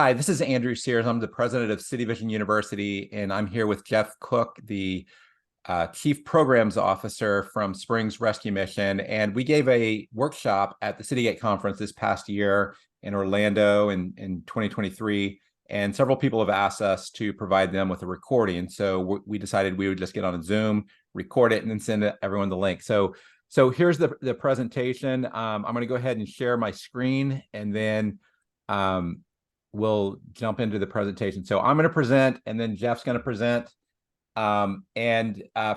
Hi, this is Andrew Sears. I'm the president of City Vision University, and I'm here with Jeff Cook, the Chief Programs Officer from Springs Rescue Mission. And we gave a workshop at the Citygate Conference this past year in Orlando in 2023, and several people have asked us to provide them with a recording. So we decided we would just get on a Zoom, record it, and then send everyone the link. So here's the presentation. I'm going to go ahead and share my screen, and then we'll jump into the presentation. So I'm going to present, and then Jeff's going to present. For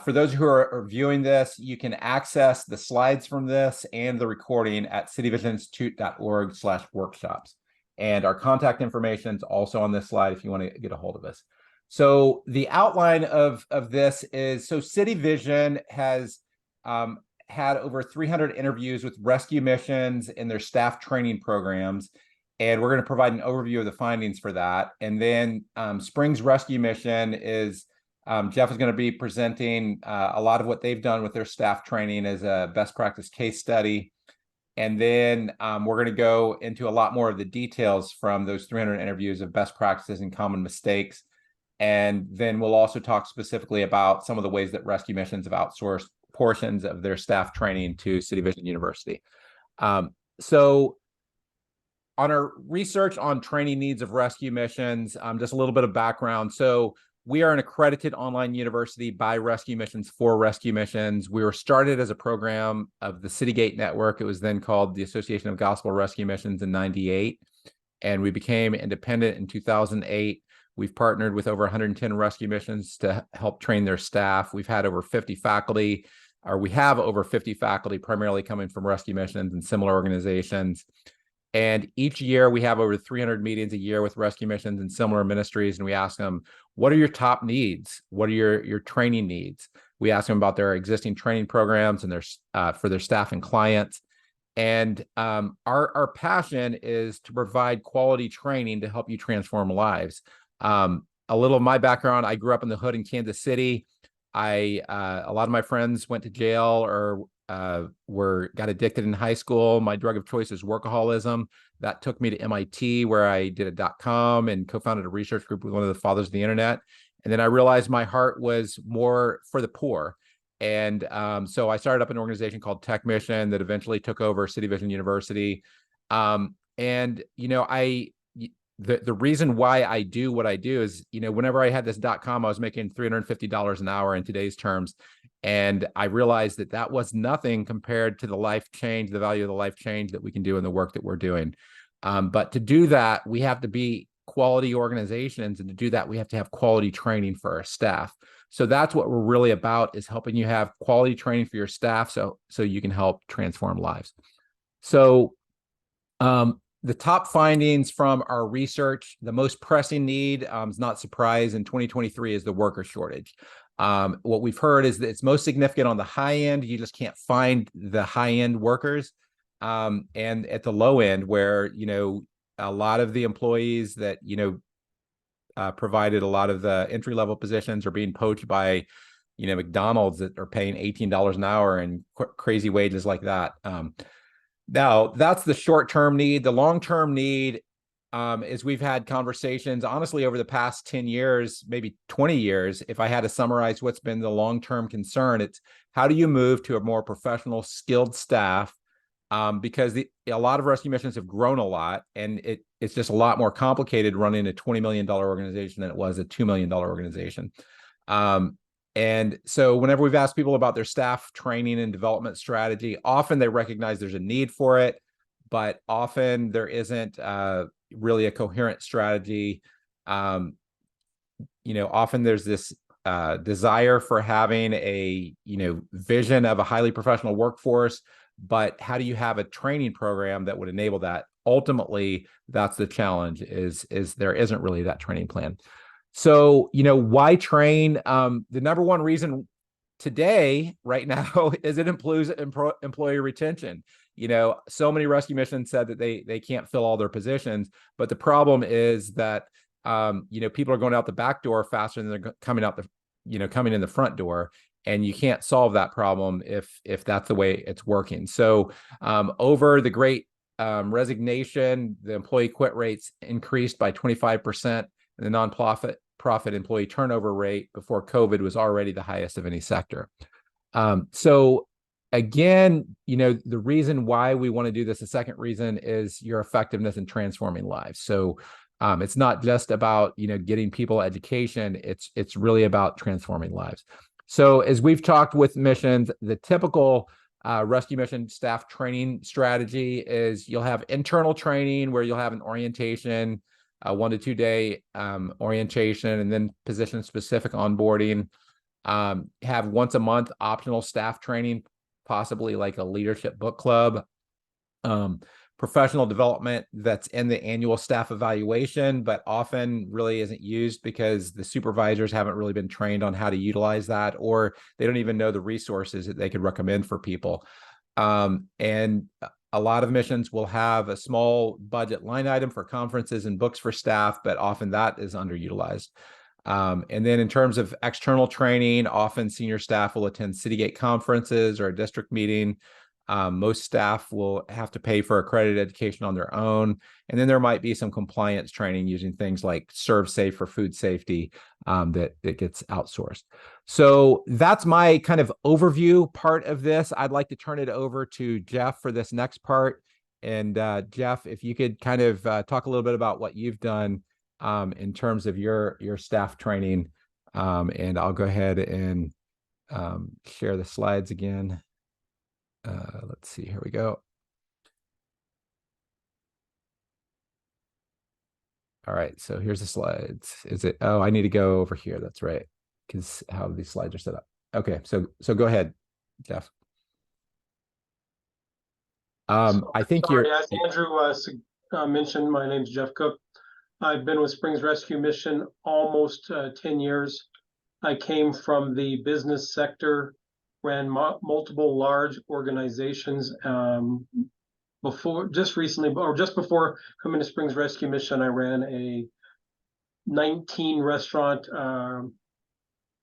those who are viewing this, you can access the slides from this and the recording at cityvisioninstitute.org/workshops. And our contact information is also on this slide if you want to get a hold of us. So the outline of this is, so City Vision has had over 300 interviews with rescue missions in their staff training programs. And we're going to provide an overview of the findings for that. And then Springs Rescue Mission is, Jeff is going to be presenting a lot of what they've done with their staff training as a best practice case study. And then we're going to go into a lot more of the details from those 300 interviews of best practices and common mistakes. And then we'll also talk specifically about some of the ways that rescue missions have outsourced portions of their staff training to City Vision University. So on our research on training needs of rescue missions, just a little bit of background. So we are an accredited online university by rescue missions for rescue missions. We were started as a program of the Citygate Network. It was then called the Association of Gospel Rescue Missions in '98. And we became independent in 2008. We've partnered with over 110 rescue missions to help train their staff. We've had over 50 faculty, or we have over 50 faculty, primarily coming from rescue missions and similar organizations. And each year we have over 300 meetings a year with rescue missions and similar ministries. And we ask them, what are your top needs? What are your training needs? We ask them about their existing training programs and their for their staff and clients. And our passion is to provide quality training to help you transform lives. A little of my background, I grew up in the hood in Kansas City. A lot of my friends went to jail or got addicted in high school. My drug of choice is workaholism. That took me to MIT, where I did a .com and co-founded a research group with one of the fathers of the internet. And then I realized my heart was more for the poor. And so I started up an organization called Tech Mission that eventually took over City Vision University. And the reason why I do what I do is, whenever I had this .com, I was making $350 an hour in today's terms. And I realized that that was nothing compared to the life change, the value of the life change that we can do in the work that we're doing. But to do that, we have to be quality organizations. And to do that, we have to have quality training for our staff. So that's what we're really about, is helping you have quality training for your staff so you can help transform lives. So the top findings from our research, the most pressing need, is not surprise, in 2023 is the worker shortage. What we've heard is that it's most significant on the high end. You just can't find the high end workers. And at the low end, where, a lot of the employees that, provided a lot of the entry level positions are being poached by, McDonald's that are paying $18 an hour and crazy wages like that. Now, that's the short-term need. The long-term need is we've had conversations, honestly, over the past 10 years, maybe 20 years. If I had to summarize what's been the long-term concern, it's how do you move to a more professional, skilled staff? Because a lot of rescue missions have grown a lot, and it's just a lot more complicated running a $20 million organization than it was a $2 million organization. And so whenever we've asked people about their staff training and development strategy, often they recognize there's a need for it, but often there isn't really a coherent strategy. Often there's this desire for having a, vision of a highly professional workforce, but how do you have a training program that would enable that? Ultimately, that's the challenge, is there isn't really that training plan. So, why train? The number one reason today, right now, is it improves employee retention. So many rescue missions said that they can't fill all their positions, but the problem is that, people are going out the back door faster than they're coming out coming in the front door. And you can't solve that problem if that's the way it's working. So over the great resignation, the employee quit rates increased by 25%, and the nonprofit employee turnover rate before COVID was already the highest of any sector. So again, the reason why we want to do this, the second reason, is your effectiveness in transforming lives. So it's not just about, getting people education. It's really about transforming lives. So as we've talked with missions, the typical rescue mission staff training strategy is you'll have internal training where you'll have an orientation, a 1 to 2 day orientation, and then position specific onboarding. Have once a month optional staff training, possibly like a leadership book club. Professional development that's in the annual staff evaluation, but often really isn't used because the supervisors haven't really been trained on how to utilize that, or they don't even know the resources that they could recommend for people. And a lot of missions will have a small budget line item for conferences and books for staff, but often that is underutilized. And then in terms of external training, often senior staff will attend Citygate conferences or a district meeting. Most staff will have to pay for accredited education on their own. And then there might be some compliance training using things like Serve Safe for food safety that gets outsourced. So that's my kind of overview part of this. I'd like to turn it over to Jeff for this next part. And Jeff, if you could kind of talk a little bit about what you've done in terms of your staff training. And I'll go ahead and share the slides again. Let's see, here we go. All right, so here's the slides. Is it, oh, I need to go over here. That's right, because how these slides are set up. Okay, so go ahead, Jeff. I think sorry, as Andrew mentioned, my name's Jeff Cook. I've been with Springs Rescue Mission almost 10 years. I came from the business sector, ran multiple large organizations. Just before coming to Springs Rescue Mission, I ran a 19 restaurant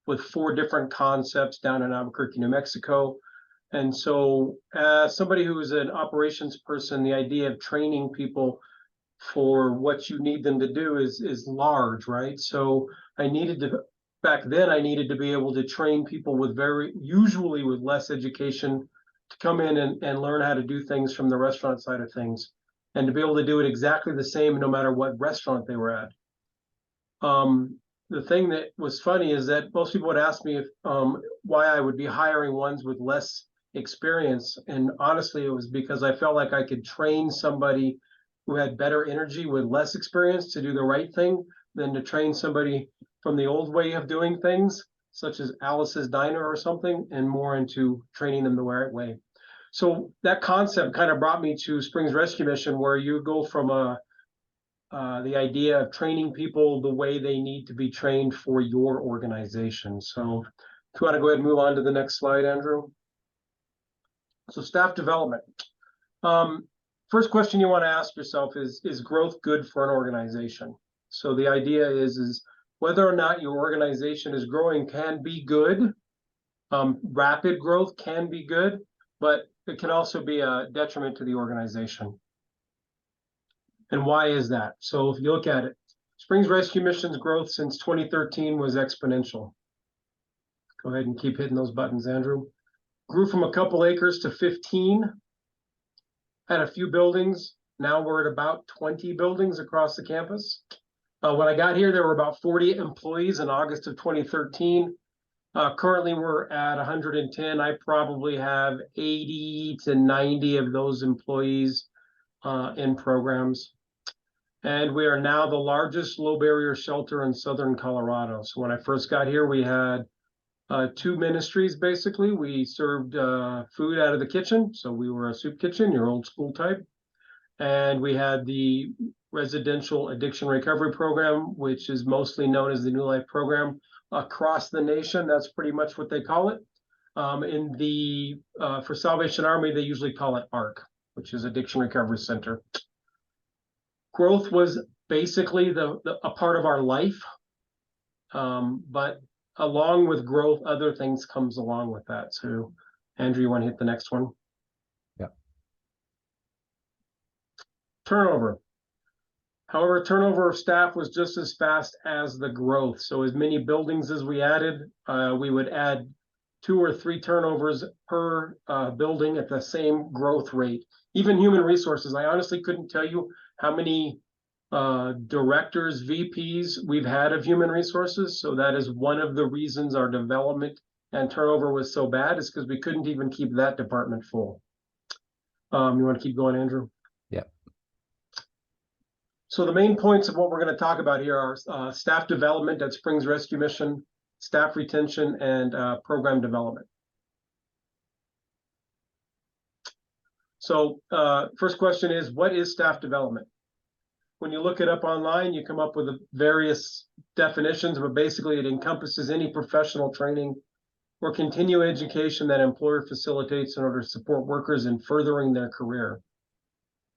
with 4 different concepts down in Albuquerque, New Mexico. And so as somebody who is an operations person, the idea of training people for what you need them to do is large, right? So back then I needed to be able to train people with usually with less education to come in and learn how to do things from the restaurant side of things, and to be able to do it exactly the same no matter what restaurant they were at. The thing that was funny is that most people would ask me if why I would be hiring ones with less experience, and honestly it was because I felt like I could train somebody who had better energy with less experience to do the right thing than to train somebody from the old way of doing things, such as Alice's Diner or something, and more into training them the right way. So that concept kind of brought me to Springs Rescue Mission, where you go from the idea of training people the way they need to be trained for your organization. So if you want to go ahead and move on to the next slide, Andrew. So staff development. First question you want to ask yourself is growth good for an organization? So the idea is whether or not your organization is growing can be good. Rapid growth can be good, but it can also be a detriment to the organization. And why is that? So if you look at it, Springs Rescue Mission's growth since 2013 was exponential. Go ahead and keep hitting those buttons, Andrew. Grew from a couple acres to 15. Had a few buildings. Now we're at about 20 buildings across the campus. When I got here, there were about 40 employees in August of 2013. Currently, we're at 110. I probably have 80 to 90 of those employees in programs. And we are now the largest low barrier shelter in Southern Colorado. So when I first got here, we had 2 ministries, basically. We served food out of the kitchen. So we were a soup kitchen, your old school type. And we had the residential addiction recovery program, which is mostly known as the New Life program across the nation. That's pretty much what they call it. For Salvation Army, they usually call it ARC, which is Addiction Recovery Center. Growth was basically a part of our life, but along with growth, other things comes along with that. So, Andrew, you want to hit the next one? Yeah. turnover. However, turnover of staff was just as fast as the growth. So as many buildings as we added, we would add 2 or 3 turnovers per building at the same growth rate. Even human resources, I honestly couldn't tell you how many directors, VPs we've had of human resources. So that is one of the reasons our development and turnover was so bad, is because we couldn't even keep that department full. You want to keep going, Andrew? Yeah. So the main points of what we're going to talk about here are staff development at Springs Rescue Mission, staff retention, and program development. So first question is, what is staff development? When you look it up online, you come up with various definitions, but basically it encompasses any professional training or continuing education that employer facilitates in order to support workers in furthering their career.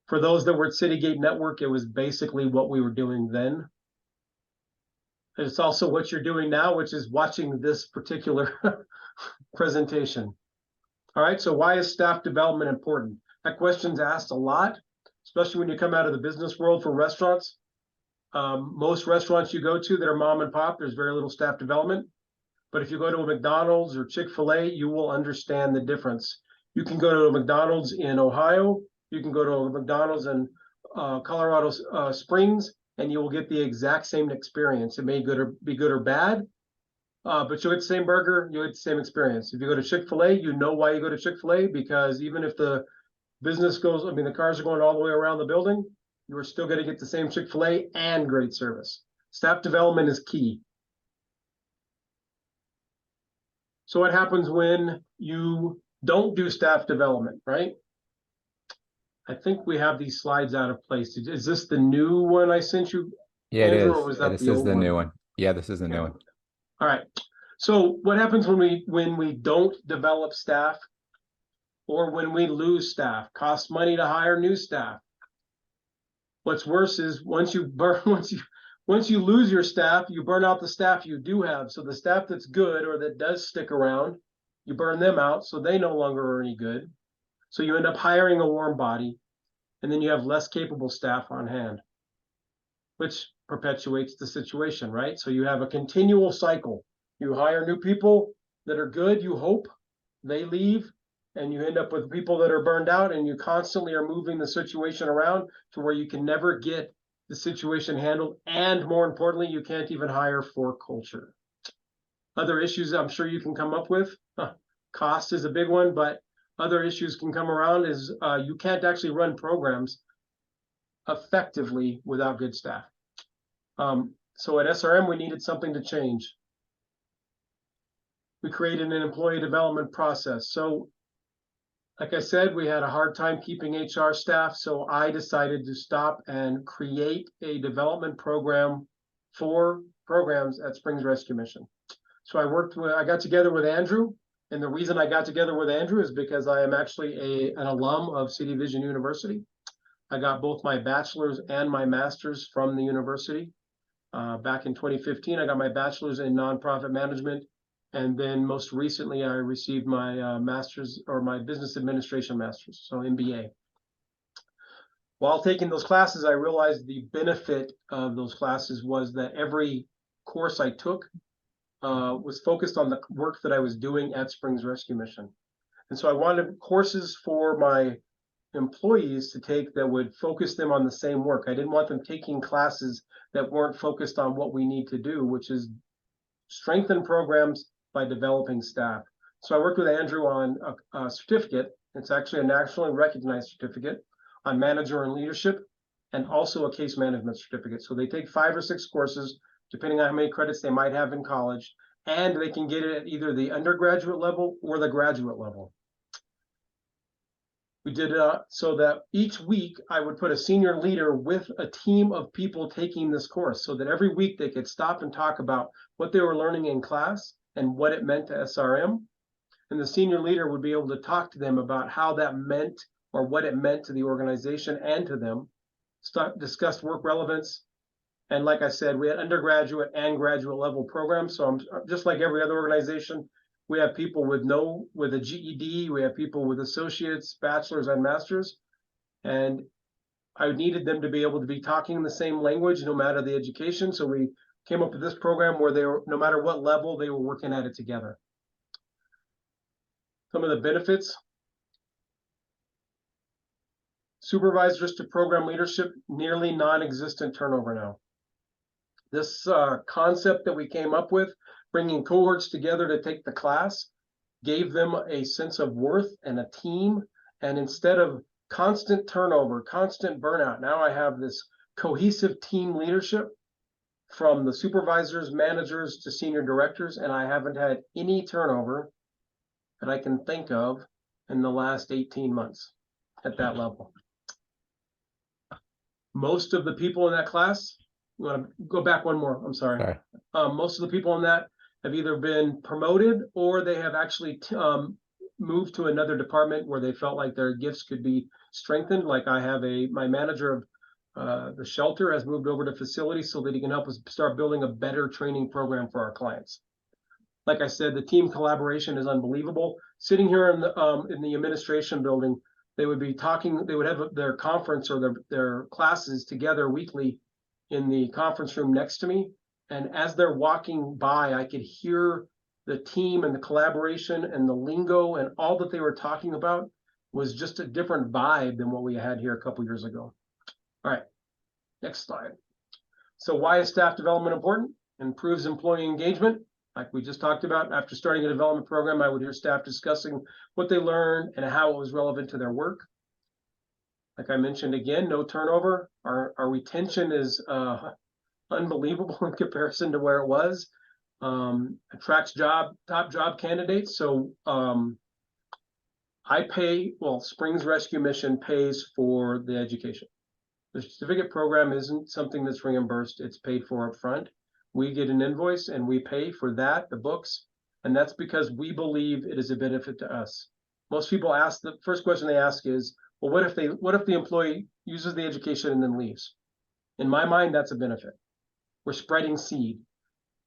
For those that were at Citygate Network, it was basically what we were doing then. It's also what you're doing now, which is watching this particular presentation. All right, so why is staff development important? That question's asked a lot, especially when you come out of the business world for restaurants. Most restaurants you go to that are mom and pop, there's very little staff development. But if you go to a McDonald's or Chick-fil-A, you will understand the difference. You can go to a McDonald's in Ohio, you can go to a McDonald's in Colorado Springs, and you will get the exact same experience. It may be good or bad, but you'll get the same burger, you'll get the same experience. If you go to Chick-fil-A, you know why you go to Chick-fil-A, because even if the business goes, the cars are going all the way around the building, you are still going to get the same Chick-fil-A and great service. Staff development is key. So what happens when you don't do staff development, right? I think we have these slides out of place. Is this the new one I sent you? Yeah, Andrew, it is. or was that This the is old the one? new one. Yeah, this is the new one. All right. So what happens when we don't develop staff, or when we lose staff? Costs money to hire new staff. What's worse is once you lose your staff, you burn out the staff you do have. So the staff that's good or that does stick around, you burn them out, so they no longer are any good. So you end up hiring a warm body, and then you have less capable staff on hand, which perpetuates the situation, right? So you have a continual cycle. You hire new people that are good, you hope, they leave, and you end up with people that are burned out, and you constantly are moving the situation around to where you can never get the situation handled, and more importantly, you can't even hire for culture. Other issues I'm sure you can come up with, cost is a big one, but other issues can come around is you can't actually run programs effectively without good staff. So at SRM, we needed something to change. We created an employee development process. So like I said, we had a hard time keeping HR staff, so I decided to stop and create a development program for programs at Springs Rescue Mission. So I got together with Andrew, and the reason I got together with Andrew is because I am actually an alum of City Vision University. I got both my bachelor's and my master's from the university. Back in 2015, I got my bachelor's in nonprofit management. And then most recently, I received my master's, or my business administration master's, so MBA. While taking those classes, I realized the benefit of those classes was that every course I took was focused on the work that I was doing at Springs Rescue Mission. And so I wanted courses for my employees to take that would focus them on the same work. I didn't want them taking classes that weren't focused on what we need to do, which is strengthen programs by developing staff. So I worked with Andrew on a certificate. It's actually a nationally recognized certificate on manager and leadership, and also a case management certificate. So they take 5 or 6 courses, depending on how many credits they might have in college, and they can get it at either the undergraduate level or the graduate level. We did it so that each week I would put a senior leader with a team of people taking this course, so that every week they could stop and talk about what they were learning in class and what it meant to SRM. And the senior leader would be able to talk to them about how that meant, or what it meant to the organization and to them, discuss work relevance. And like I said, we had undergraduate and graduate level programs. So I'm just like every other organization, we have people with a GED, we have people with associates, bachelors, and masters. And I needed them to be able to be talking the same language no matter the education. So we came up with this program where they were, no matter what level, they were working at it together. Some of the benefits: supervisors to program leadership, nearly non-existent turnover now. This concept that we came up with, bringing cohorts together to take the class, gave them a sense of worth and a team. And instead of constant turnover, constant burnout, now I have this cohesive team leadership from the supervisors, managers to senior directors, and I haven't had any turnover that I can think of in the last 18 months at that level. Most of the people in that class, you want to go back one more, I'm sorry. Most of the people in that have either been promoted or they have actually moved to another department where they felt like their gifts could be strengthened. Like I have my manager of the shelter has moved over to facilities so that he can help us start building a better training program for our clients. Like I said, the team collaboration is unbelievable. Sitting here in the administration building, they would be talking, they would have their conference or their classes together weekly in the conference room next to me. And as they're walking by, I could hear the team and the collaboration and the lingo and all that they were talking about was just a different vibe than what we had here a couple years ago. All right, next slide. So why is staff development important? Improves employee engagement. Like we just talked about, after starting a development program, I would hear staff discussing what they learned and how it was relevant to their work. Like I mentioned again, no turnover. Our retention is unbelievable in comparison to where it was. Attracts top job candidates. So I pay, well, Springs Rescue Mission pays for the education. The certificate program isn't something that's reimbursed, it's paid for up front. We get an invoice and we pay for that, the books, and that's because we believe it is a benefit to us. Most people ask, the first question they ask is, well, what if the employee uses the education and then leaves? In my mind, that's a benefit. We're spreading seed.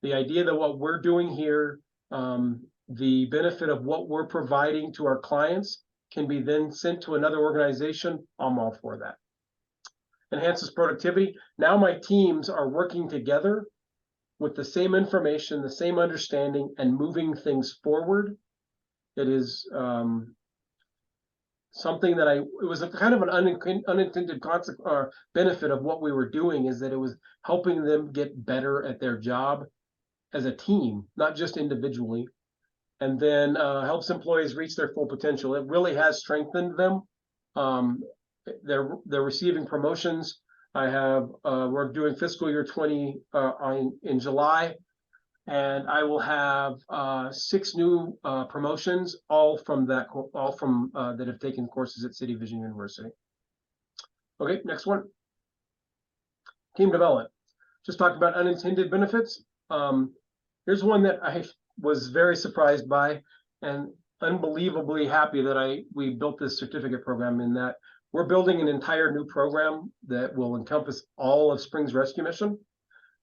The idea that what we're doing here, the benefit of what we're providing to our clients can be then sent to another organization, I'm all for that. Enhances productivity. Now my teams are working together with the same information, the same understanding, and moving things forward. It is something that it was a kind of an unintended consequence or benefit of what we were doing, is that it was helping them get better at their job as a team, not just individually, and then helps employees reach their full potential. It really has strengthened them. They're receiving promotions. We're doing fiscal year 20 in July, and I will have 6 new promotions, all from that have taken courses at City Vision University. Okay, next one. Team development. Just talked about unintended benefits. Here's one that I was very surprised by and unbelievably happy that we built this certificate program, in that we're building an entire new program that will encompass all of Springs Rescue Mission.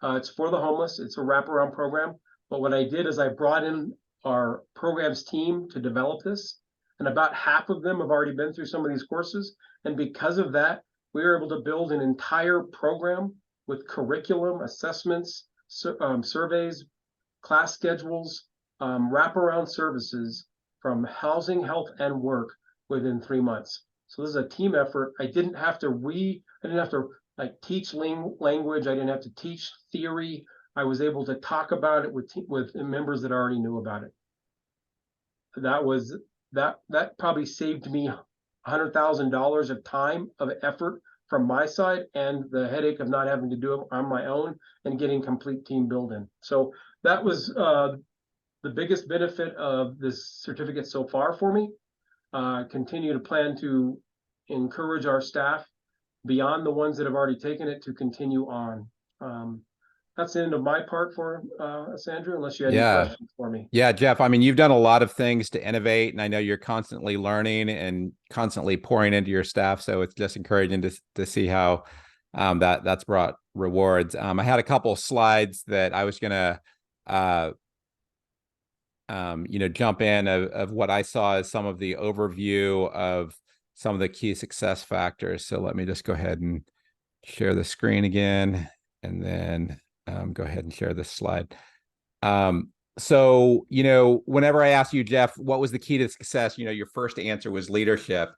It's for the homeless. It's a wraparound program. But what I did is I brought in our programs team to develop this. And about half of them have already been through some of these courses. And because of that, we were able to build an entire program with curriculum, assessments, surveys, class schedules, wraparound services from housing, health, and work within 3 months. So this is a team effort. I didn't have to like teach language. I didn't have to teach theory. I was able to talk about it with members that already knew about it. That probably saved me $100,000 of time, of effort from my side, and the headache of not having to do it on my own and getting complete team building. So that was the biggest benefit of this certificate so far for me. Continue to plan to encourage our staff beyond the ones that have already taken it to continue on. That's the end of my part for us, Andrew, unless you had any questions for me. Yeah, Jeff, I mean, you've done a lot of things to innovate, and I know you're constantly learning and constantly pouring into your staff. So it's just encouraging to see how that's brought rewards. I had a couple slides that I was going to jump in of what I saw as some of the overview of some of the key success factors. So let me just go ahead and share the screen again, and then go ahead and share this slide. So, whenever I asked you, Jeff, what was the key to success, your first answer was leadership.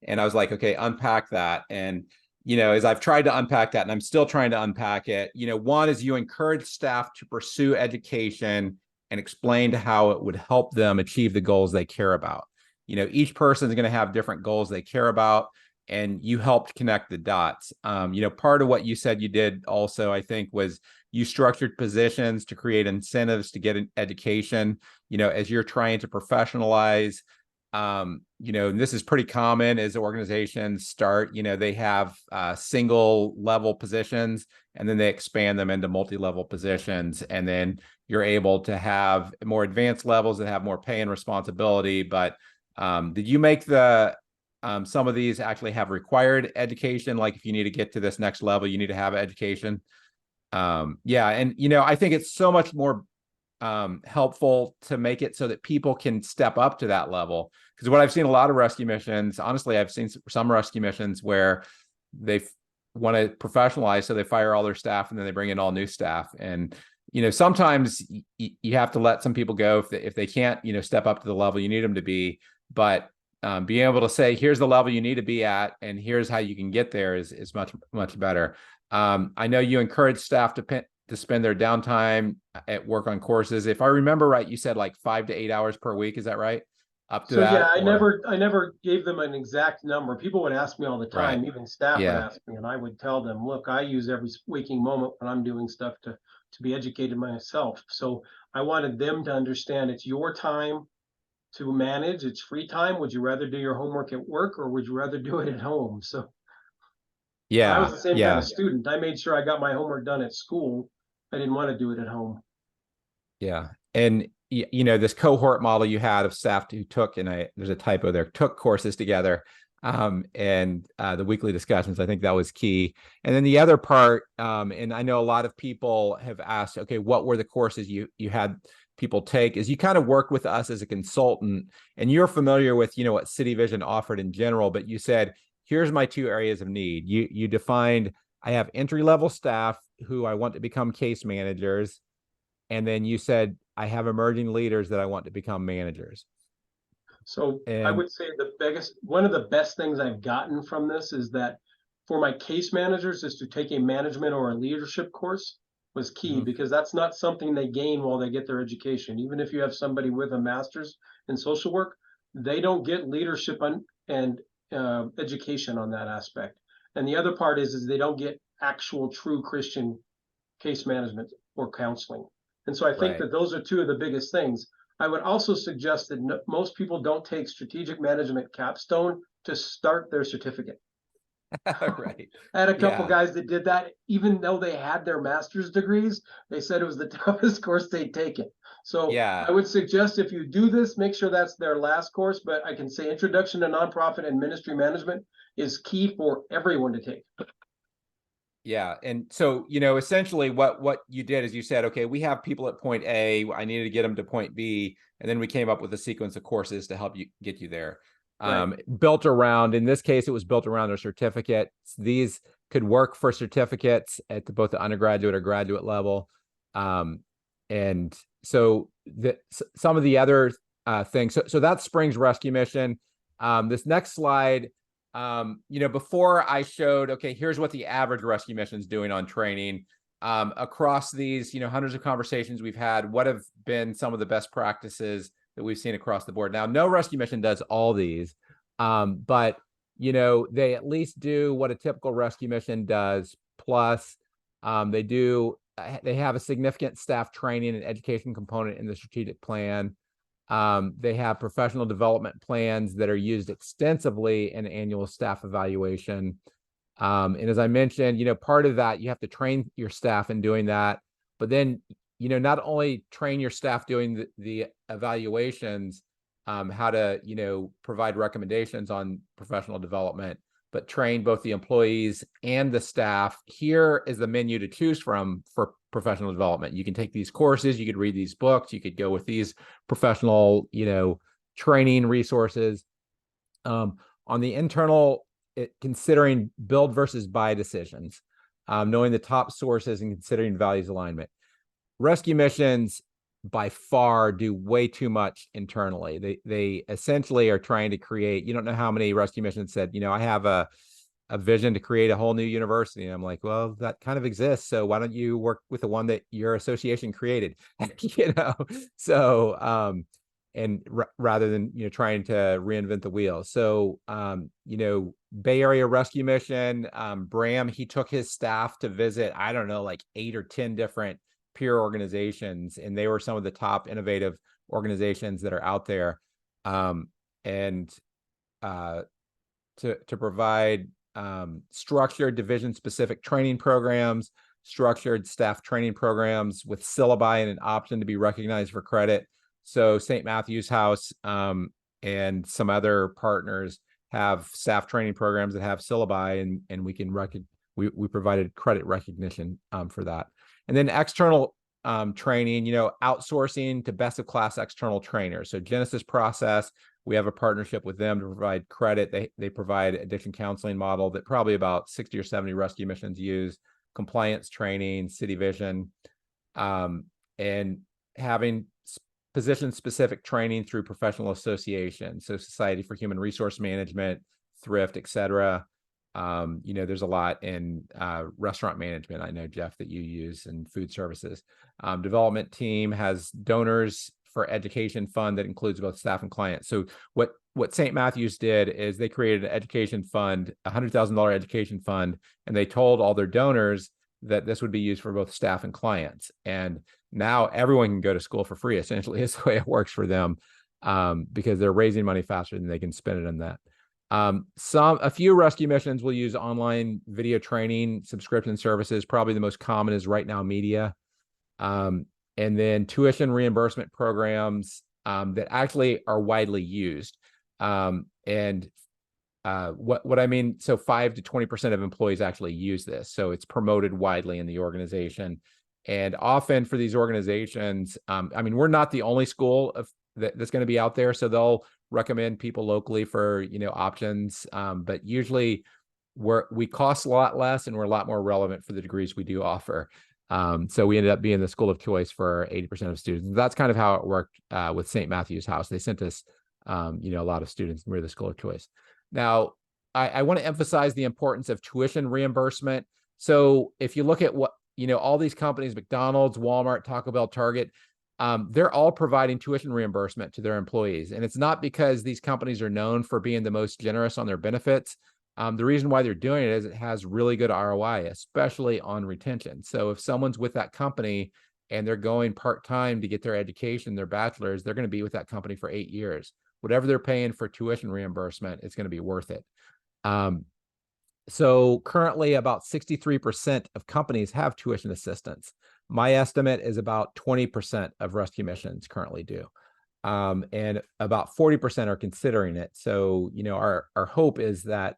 And I was like, okay, unpack that. And, as I've tried to unpack that, and I'm still trying to unpack it, one is you encourage staff to pursue education and explain how it would help them achieve the goals they care about. Each person is going to have different goals they care about, and you helped connect the dots. Part of what you said you did also, I think, was you structured positions to create incentives to get an education, as you're trying to professionalize. And this is pretty common as organizations start, they have single level positions, and then they expand them into multi-level positions. And then you're able to have more advanced levels that have more pay and responsibility. But did you make some of these actually have required education? Like if you need to get to this next level, you need to have education. Yeah. And, I think it's so much more helpful to make it so that people can step up to that level. Because what I've seen a lot of rescue missions, honestly, I've seen some rescue missions where they want to professionalize, so they fire all their staff and then they bring in all new staff. And, sometimes you have to let some people go if they can't, step up to the level you need them to be. But being able to say, here's the level you need to be at, and here's how you can get there is much, much better. I know you encourage staff to spend their downtime at work on courses. If I remember right, you said like 5 to 8 hours per week. Is that right? Up to that? Yeah, I never gave them an exact number. People would ask me all the time, Right. even staff would Yeah. ask me, and I would tell them, look, I use every waking moment when I'm doing stuff to be educated myself. So I wanted them to understand it's your time to manage. It's free time. Would you rather do your homework at work, or would you rather do it at home? So I was Yeah. the same kind Yeah. of student. I made sure I got my homework done at school. I didn't want to do it at home. Yeah. And this cohort model you had of staff who took, and there's a typo there, took courses together, and the weekly discussions, I think that was key. And then the other part, and I know a lot of people have asked, okay, what were the courses you had people take, is you kind of worked with us as a consultant, and you're familiar with, what City Vision offered in general, but you said, here's my 2 areas of need. You defined, I have entry-level staff who I want to become case managers. And then you said, I have emerging leaders that I want to become managers. So I would say one of the best things I've gotten from this is that for my case managers is to take a management or a leadership course was key, because that's not something they gain while they get their education. Even if you have somebody with a master's in social work, they don't get leadership and education on that aspect. And the other part is they don't get actual true Christian case management or counseling. And so I think that those are 2 of the biggest things. I would also suggest that most people don't take strategic management capstone to start their certificate. Right. I had a couple guys that did that, even though they had their master's degrees. They said it was the toughest course they'd taken. So I would suggest if you do this, make sure that's their last course. But I can say Introduction to Nonprofit and Ministry Management is key for everyone to take. Yeah. And so, essentially what you did is you said, okay, we have people at point A, I needed to get them to point B. And then we came up with a sequence of courses to help you get you there. Built around, in this case, it was built around a certificate. These could work for certificates at both the undergraduate or graduate level. And so some of the other things, so that's Springs Rescue Mission. This next slide, before I showed, okay, here's what the average rescue mission is doing on training. Across these, hundreds of conversations we've had, what have been some of the best practices that we've seen across the board? Now, no rescue mission does all these, but, they at least do what a typical rescue mission does. Plus, they have a significant staff training and education component in the strategic plan. They have professional development plans that are used extensively in annual staff evaluation. And as I mentioned, part of that, you have to train your staff in doing that, but then, not only train your staff doing the evaluations, how to, provide recommendations on professional development, but train both the employees and the staff. Here is the menu to choose from for professional development. You can take these courses, you could read these books, you could go with these professional, training resources. On On the internal, considering build versus buy decisions, knowing the top sources and considering values alignment. Rescue missions by far do way too much internally. They essentially are trying to create, you don't know how many rescue missions said, I have a vision to create a whole new university. And I'm like, well, that kind of exists. So why don't you work with the one that your association created? So, and rather than, trying to reinvent the wheel. So, Bay Area Rescue Mission, Bram, he took his staff to visit, I don't know, like 8 or 10 different peer organizations, and they were some of the top innovative organizations that are out there. And to provide structured division-specific training programs, structured staff training programs with syllabi and an option to be recognized for credit. So St. Matthew's House and some other partners have staff training programs that have syllabi, and we can we provided credit recognition for that. And then external training, outsourcing to best of class external trainers. So Genesis Process, we have a partnership with them to provide credit. They provide addiction counseling model that probably about 60 or 70 rescue missions use, compliance training, City Vision, and having position-specific training through professional associations. So Society for Human Resource Management, Thrift, et cetera. There's a lot in restaurant management. I know, Jeff, that you use, and food services. Development team has donors for education fund that includes both staff and clients. So what St. Matthew's did is they created an education fund, $100,000 education fund, and they told all their donors that this would be used for both staff and clients. And now everyone can go to school for free, essentially, is the way it works for them, because they're raising money faster than they can spend it on that. A few rescue missions will use online video training subscription services. Probably the most common is Right Now Media. And then tuition reimbursement programs that actually are widely used. What I mean, so 5 to 20% of employees actually use this. So it's promoted widely in the organization. And often for these organizations, we're not the only school that's going to be out there. So they'll recommend people locally for, options. But usually we cost a lot less and we're a lot more relevant for the degrees we do offer. So we ended up being the school of choice for 80% of students. That's kind of how it worked with St. Matthew's House. They sent us, a lot of students, and we're the school of choice. Now, I want to emphasize the importance of tuition reimbursement. So if you look at what, all these companies, McDonald's, Walmart, Taco Bell, Target, they're all providing tuition reimbursement to their employees. And it's not because these companies are known for being the most generous on their benefits. The reason why they're doing it is it has really good ROI, especially on retention. So if someone's with that company and they're going part-time to get their education, their bachelor's, they're going to be with that company for 8 years. Whatever they're paying for tuition reimbursement, it's going to be worth it. So currently about 63% of companies have tuition assistance. My estimate is about 20% of rescue missions currently do. And about 40% are considering it. So, our hope is that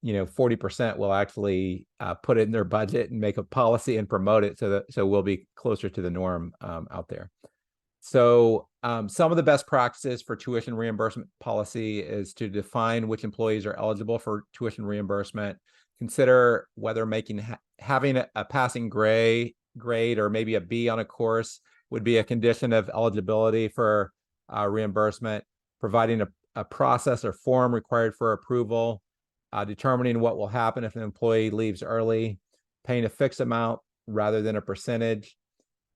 40% will actually put it in their budget and make a policy and promote it so we'll be closer to the norm out there. So some of the best practices for tuition reimbursement policy is to define which employees are eligible for tuition reimbursement, consider whether having a passing grade or maybe a B on a course would be a condition of eligibility for reimbursement, providing a process or form required for approval, determining what will happen if an employee leaves early, paying a fixed amount rather than a percentage.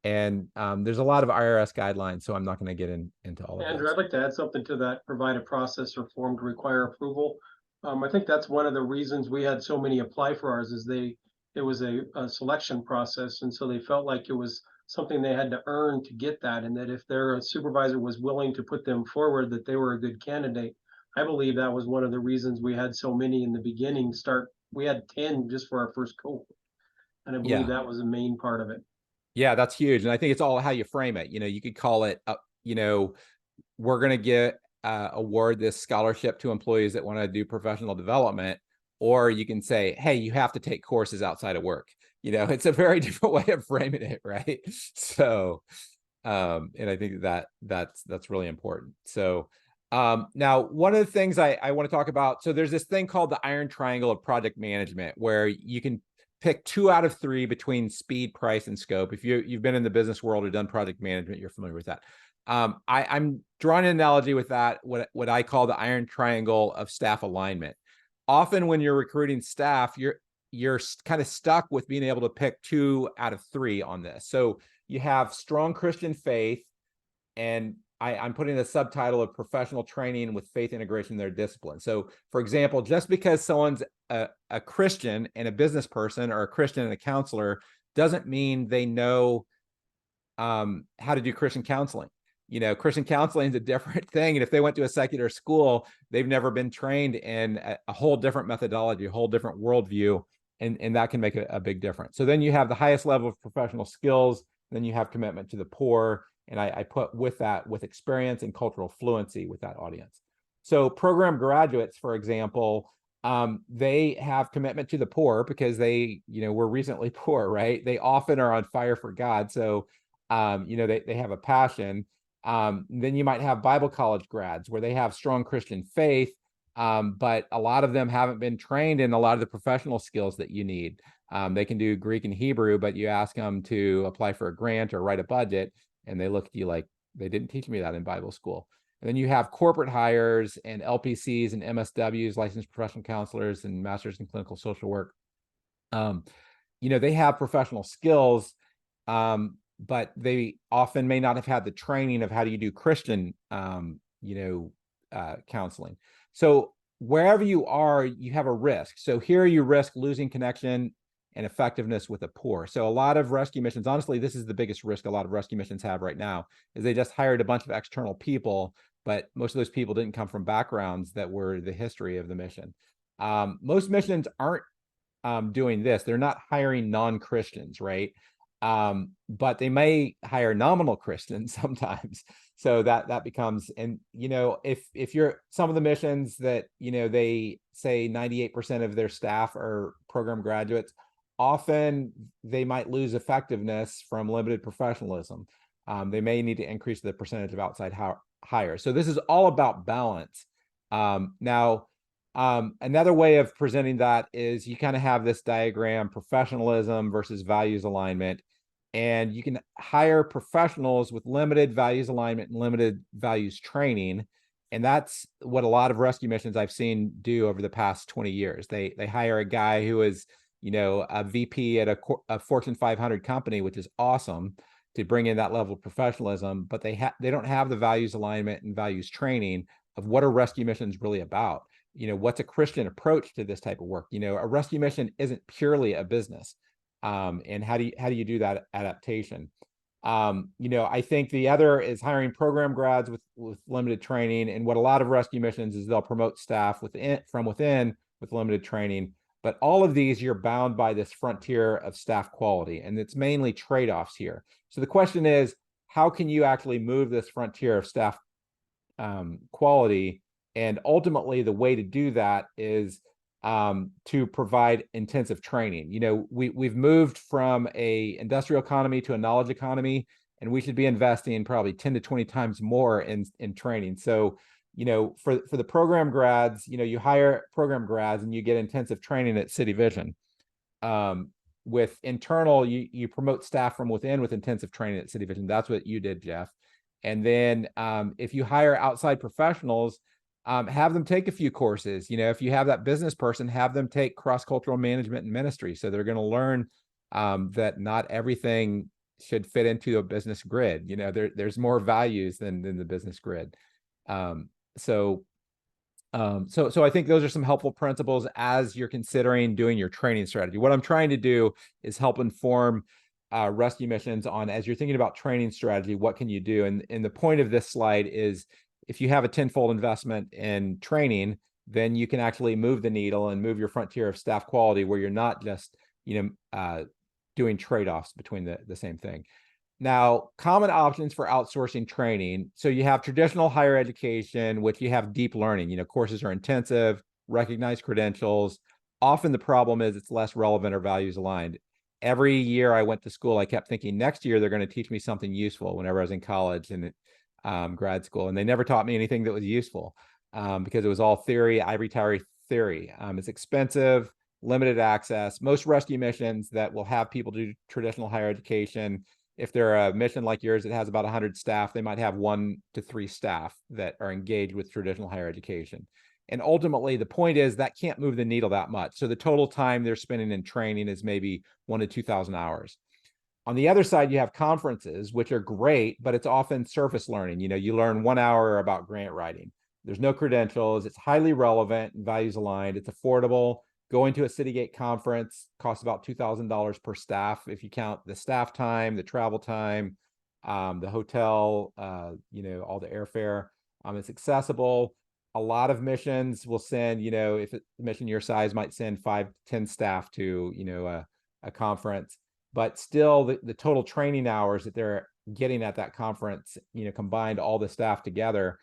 And there's a lot of IRS guidelines, so I'm not going to get into all of Andrew, those. I'd like to add something to that, provide a process or form to require approval. I think that's one of the reasons we had so many apply for ours is it was a selection process. And so they felt like it was something they had to earn to get that. And that if their supervisor was willing to put them forward, that they were a good candidate. I believe that was one of the reasons we had so many in the beginning we had 10 just for our first cohort. And I believe that was the main part of it. Yeah, that's huge. And I think it's all how you frame it. You could call it, we're going to award this scholarship to employees that want to do professional development. Or you can say, hey, you have to take courses outside of work. It's a very different way of framing it, right? So, and I think that's really important. So, Now, one of the things I want to talk about, so there's this thing called the iron triangle of project management, where you can pick 2 out of 3 between speed, price, and scope. If you've been in the business world or done project management, you're familiar with that. I'm drawing an analogy with that, what I call the iron triangle of staff alignment. Often when you're recruiting staff, you're kind of stuck with being able to pick 2 out of 3 on this. So you have strong Christian faith, and I'm putting a subtitle of professional training with faith integration in their discipline. So, for example, just because someone's a Christian and a business person, or a Christian and a counselor, doesn't mean they know how to do Christian counseling. Christian counseling is a different thing. And if they went to a secular school, they've never been trained in a whole different methodology, a whole different worldview, and that can make a big difference. So then you have the highest level of professional skills, then you have commitment to the poor, and I put with that with experience and cultural fluency with that audience. So program graduates, for example, they have commitment to the poor because they, were recently poor, right? They often are on fire for God. So, they have a passion. Then you might have Bible college grads where they have strong Christian faith, but a lot of them haven't been trained in a lot of the professional skills that you need. They can do Greek and Hebrew, but you ask them to apply for a grant or write a budget, and they look at you like, they didn't teach me that in Bible school. And then you have corporate hires and LPCs and MSWs, licensed professional counselors, and masters in clinical social work. They have professional skills, but they often may not have had the training of how do you do Christian, counseling. So wherever you are, you have a risk. So here you risk losing connection and effectiveness with the poor. So a lot of rescue missions, honestly, this is the biggest risk a lot of rescue missions have right now, is they just hired a bunch of external people, but most of those people didn't come from backgrounds that were the history of the mission. Most missions aren't doing this. They're not hiring non-Christians, right? But they may hire nominal Christians sometimes. So that becomes, and if you're some of the missions that they say 98% of their staff are program graduates, often they might lose effectiveness from limited professionalism. They may need to increase the percentage of outside hires. So this is all about balance. Now, another way of presenting that is you kind of have this diagram: professionalism versus values alignment. And you can hire professionals with limited values alignment and limited values training. And that's what a lot of rescue missions I've seen do over the past 20 years. They hire a guy who is, a VP at a Fortune 500 company, which is awesome, to bring in that level of professionalism, but they don't have the values alignment and values training of what are rescue missions really about. What's a Christian approach to this type of work? A rescue mission isn't purely a business. And how do you do that adaptation? I think the other is hiring program grads with limited training. And what a lot of rescue missions is, they'll promote staff from within with limited training. But all of these, you're bound by this frontier of staff quality, and it's mainly trade-offs here. So the question is, how can you actually move this frontier of staff quality? And ultimately, the way to do that is to provide intensive training. We've moved from a industrial economy to a knowledge economy, and we should be investing probably 10 to 20 times more in training. So, for the program grads, you hire program grads and you get intensive training at City Vision. With internal, you promote staff from within with intensive training at City Vision. That's what you did, Jeff. And then if you hire outside professionals, have them take a few courses. If you have that business person, have them take cross-cultural management and ministry. So they're going to learn that not everything should fit into a business grid. There's more values than the business grid. So I think those are some helpful principles as you're considering doing your training strategy. What I'm trying to do is help inform rescue missions on, as you're thinking about training strategy, what can you do? And the point of this slide is, if you have a tenfold investment in training, then you can actually move the needle and move your frontier of staff quality, where you're not just, doing trade-offs between the same thing. Now, common options for outsourcing training. So you have traditional higher education, which you have deep learning. Courses are intensive, recognized credentials. Often the problem is it's less relevant or values aligned. Every year I went to school, I kept thinking next year they're going to teach me something useful whenever I was in college. And grad school, and they never taught me anything that was useful because it was all theory, ivory tower theory. It's expensive, limited access. Most rescue missions that will have people do traditional higher education, if they're a mission like yours that has about 100 staff, they might have 1 to 3 staff that are engaged with traditional higher education. And ultimately, the point is that can't move the needle that much. So the total time they're spending in training is maybe 1,000 to 2,000 hours. On the other side, you have conferences, which are great, but it's often surface learning. You learn 1 hour about grant writing. There's no credentials. It's highly relevant and values aligned. It's affordable. Going to a Citygate conference costs about $2,000 per staff if you count the staff time, the travel time, the hotel, all the airfare. It's accessible. A lot of missions will send, if a mission your size might send 5 to 10 staff to, a conference. But still, the total training hours that they're getting at that conference, combined all the staff together,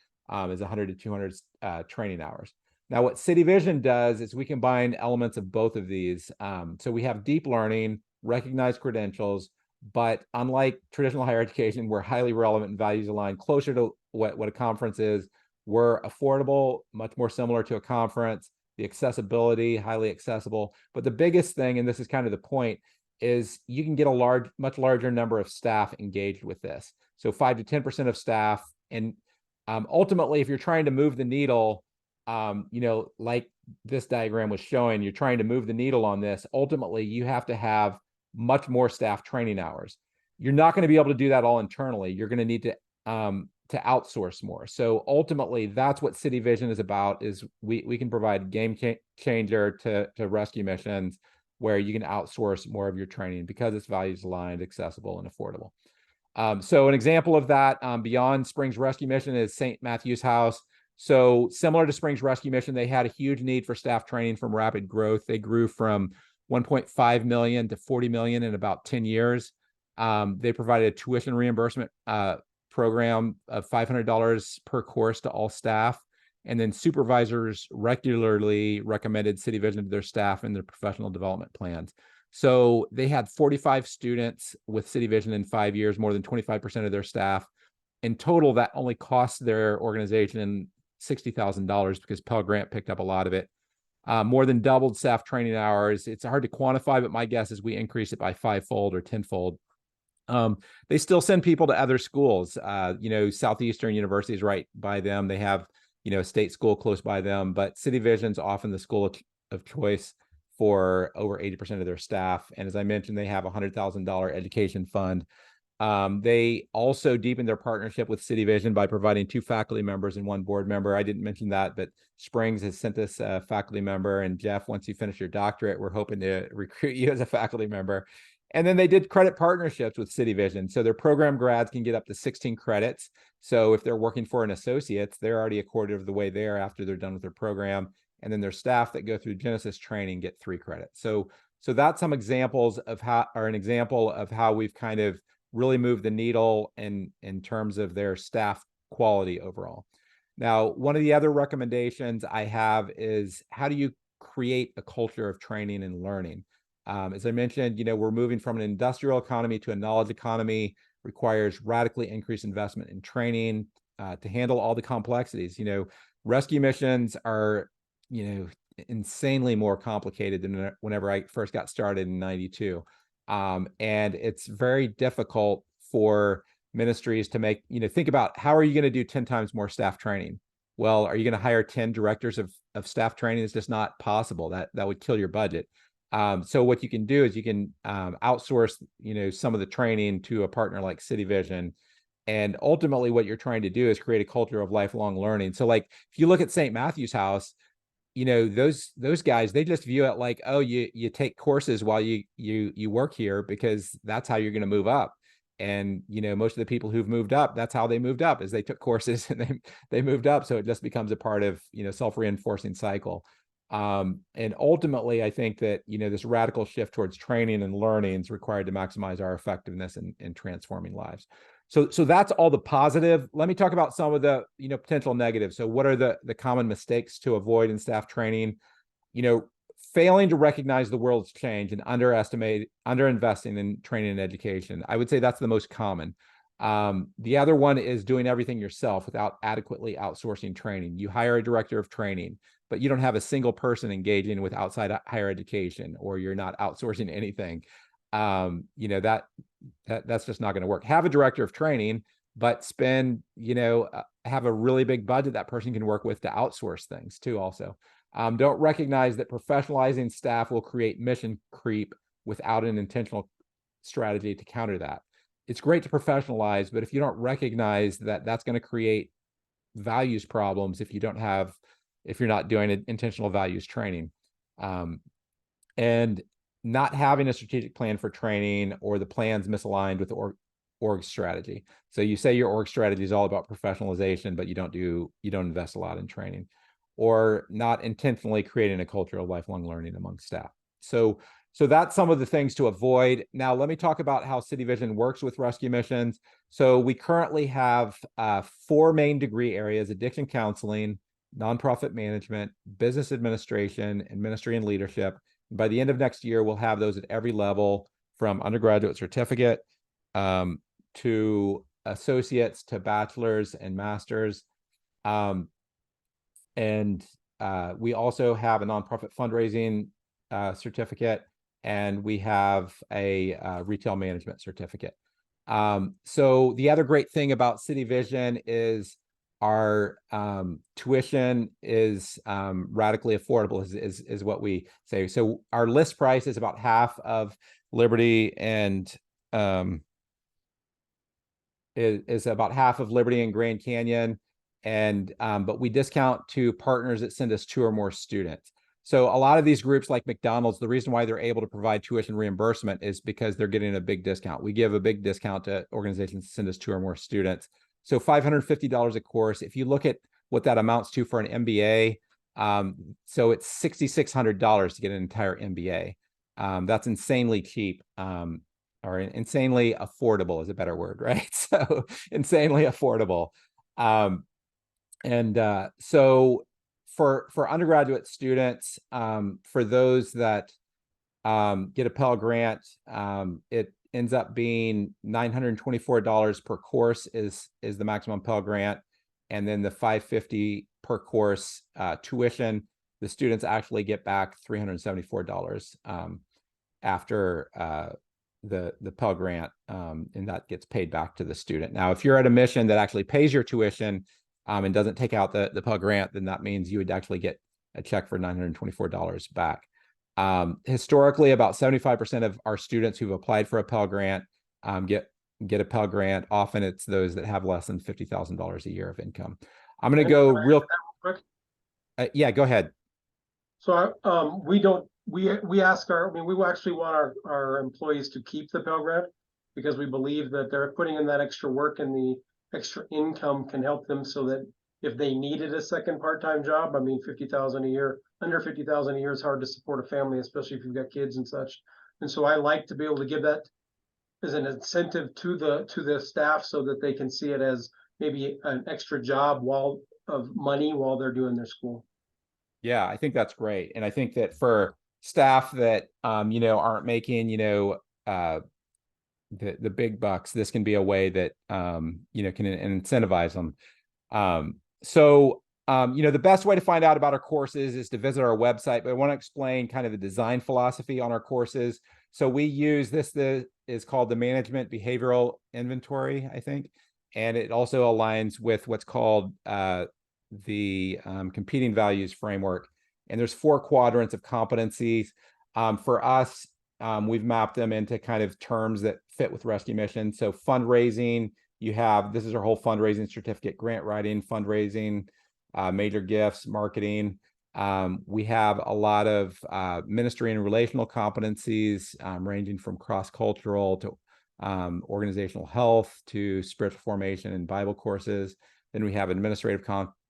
is 100 to 200 training hours. Now, what City Vision does is we combine elements of both of these. So we have deep learning, recognized credentials, but unlike traditional higher education, we're highly relevant and values aligned, closer to what a conference is. We're affordable, much more similar to a conference. The accessibility, highly accessible. But the biggest thing, and this is kind of the point, is you can get a much larger number of staff engaged with this. So 5 to 10% of staff. And ultimately, if you're trying to move the needle, like this diagram was showing, you're trying to move the needle on this. Ultimately, you have to have much more staff training hours. You're not going to be able to do that all internally. You're going to need to outsource more. So ultimately, that's what City Vision is about, is we can provide game changer to rescue missions where you can outsource more of your training because it's values aligned, accessible, and affordable. So an example of that beyond Springs Rescue Mission is St. Matthew's House. So similar to Springs Rescue Mission, they had a huge need for staff training from rapid growth. They grew from 1.5 million to 40 million in about 10 years. They provided a tuition reimbursement program of $500 per course to all staff. And then supervisors regularly recommended City Vision to their staff in their professional development plans. So they had 45 students with City Vision in 5 years, more than 25% of their staff. In total, that only cost their organization $60,000 because Pell Grant picked up a lot of it. More than doubled staff training hours. It's hard to quantify, but my guess is we increase it by 5-fold or 10-fold. They still send people to other schools. Southeastern University is right by them. They have, a state school close by them, but City Vision's often the school of choice for over 80% of their staff. And as I mentioned, they have a $100,000 education fund. They also deepened their partnership with City Vision by providing 2 faculty members and 1 board member. I didn't mention that, but Springs has sent us a faculty member. And Jeff, once you finish your doctorate, we're hoping to recruit you as a faculty member. And then they did credit partnerships with City Vision. So their program grads can get up to 16 credits. So if they're working for an associate's, they're already a quarter of the way there after they're done with their program. And then their staff that go through Genesis training get 3 credits. So that's some examples of an example of how we've kind of really moved the needle in terms of their staff quality overall. Now, one of the other recommendations I have is, how do you create a culture of training and learning? As I mentioned, we're moving from an industrial economy to a knowledge economy, requires radically increased investment in training to handle all the complexities. Rescue missions are, insanely more complicated than whenever I first got started in '92. And it's very difficult for ministries to make, think about, how are you going to do 10 times more staff training? Well, are you going to hire 10 directors of staff training? It's just not possible. That would kill your budget. So what you can do is you can outsource, some of the training to a partner like City Vision. And ultimately what you're trying to do is create a culture of lifelong learning. So like, if you look at St. Matthew's House, those guys, they just view it like, oh, you take courses while you work here because that's how you're going to move up. And, most of the people who've moved up, that's how they moved up, is they took courses and they moved up. So it just becomes a part of, self-reinforcing cycle. And ultimately, I think that, this radical shift towards training and learning is required to maximize our effectiveness in transforming lives. So that's all the positive. Let me talk about some of the, potential negatives. So what are the common mistakes to avoid in staff training? Failing to recognize the world's change and underinvesting in training and education. I would say that's the most common. The other one is doing everything yourself without adequately outsourcing training. You hire a director of training, but you don't have a single person engaging with outside higher education, or you're not outsourcing anything. That's just not going to work. Have a director of training, but spend, have a really big budget that person can work with to outsource things too also. Don't recognize that professionalizing staff will create mission creep without an intentional strategy to counter that. It's great to professionalize, but if you don't recognize that that's going to create values problems if you're not doing an intentional values training. And not having a strategic plan for training, or the plan's misaligned with the org strategy. So you say your org strategy is all about professionalization, but you don't invest a lot in training, or not intentionally creating a culture of lifelong learning among staff. So that's some of the things to avoid. Now, let me talk about how City Vision works with rescue missions. So we currently have 4 main degree areas: addiction counseling, nonprofit management, business administration, and ministry and leadership. By the end of next year, we'll have those at every level, from undergraduate certificate to associates to bachelor's and master's. And we also have a nonprofit fundraising certificate, and we have a retail management certificate. So the other great thing about City Vision is our tuition is radically affordable, is what we say. So our list price is about half of Liberty and is about half of Liberty and Grand Canyon, and but we discount to partners that send us 2 or more students. So a lot of these groups, like McDonald's, the reason why they're able to provide tuition reimbursement is because they're getting a big discount. We give a big discount to organizations that send us 2 or more students. So $550 a course. If you look at what that amounts to for an MBA, so it's $6,600 to get an entire MBA. That's insanely cheap, or insanely affordable is a better word, right? So insanely affordable. So for undergraduate students, for those that get a Pell Grant, it ends up being $924 per course is the maximum Pell Grant, and then the $550 per course tuition. The students actually get back $374 after the Pell Grant, and that gets paid back to the student. Now, if you're at a mission that actually pays your tuition and doesn't take out the Pell Grant, then that means you would actually get a check for $924 back. Historically, about 75% of our students who've applied for a Pell Grant get a Pell Grant. Often it's those that have less than $50,000 a year of income. I'm going to go real quick. Yeah, go ahead. So we ask we actually want our employees to keep the Pell Grant, because we believe that they're putting in that extra work, and the extra income can help them, so that if they needed a second part-time job, $50,000 a year, under $50,000 a year is hard to support a family, especially if you've got kids and such. And so I like to be able to give that as an incentive to the staff, so that they can see it as maybe an extra job of money while they're doing their school. Yeah, I think that's great. And I think that for staff that aren't making the big bucks, this can be a way that can incentivize them. The best way to find out about our courses is to visit our website, but I want to explain kind of the design philosophy on our courses. So we use this is called the Management Behavioral Inventory, I think, and it also aligns with what's called the Competing Values Framework. And there's 4 quadrants of competencies. For us, we've mapped them into kind of terms that fit with rescue mission. So fundraising, this is our whole fundraising certificate: grant writing, fundraising, major gifts, marketing. We have a lot of ministry and relational competencies, ranging from cross-cultural to organizational health to spiritual formation and Bible courses. Then we have administrative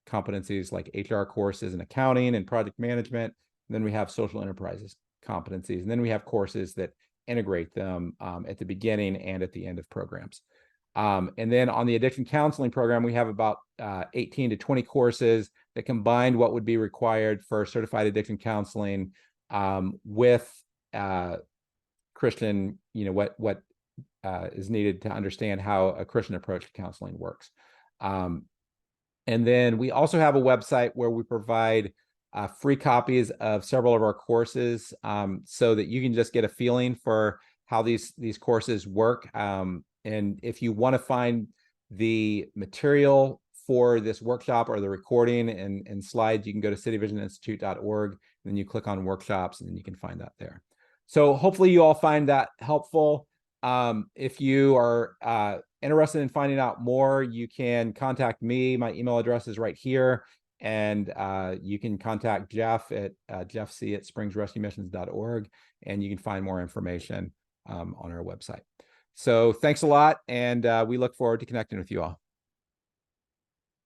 competencies like HR courses and accounting and project management. And then we have social enterprises competencies. And then we have courses that integrate them at the beginning and at the end of programs. And then on the addiction counseling program, we have about 18 to 20 courses that combine what would be required for certified addiction counseling with Christian, what is needed to understand how a Christian approach to counseling works. And then we also have a website where we provide free copies of several of our courses, so that you can just get a feeling for how these courses work. And if you want to find the material for this workshop or the recording and slides, you can go to cityvisioninstitute.org, and then you click on workshops, and then you can find that there. So hopefully you all find that helpful. If you are interested in finding out more, you can contact me. My email address is right here. And you can contact Jeff at jeffc@springsrescuemissions.org, and you can find more information on our website. So thanks a lot, and we look forward to connecting with you all.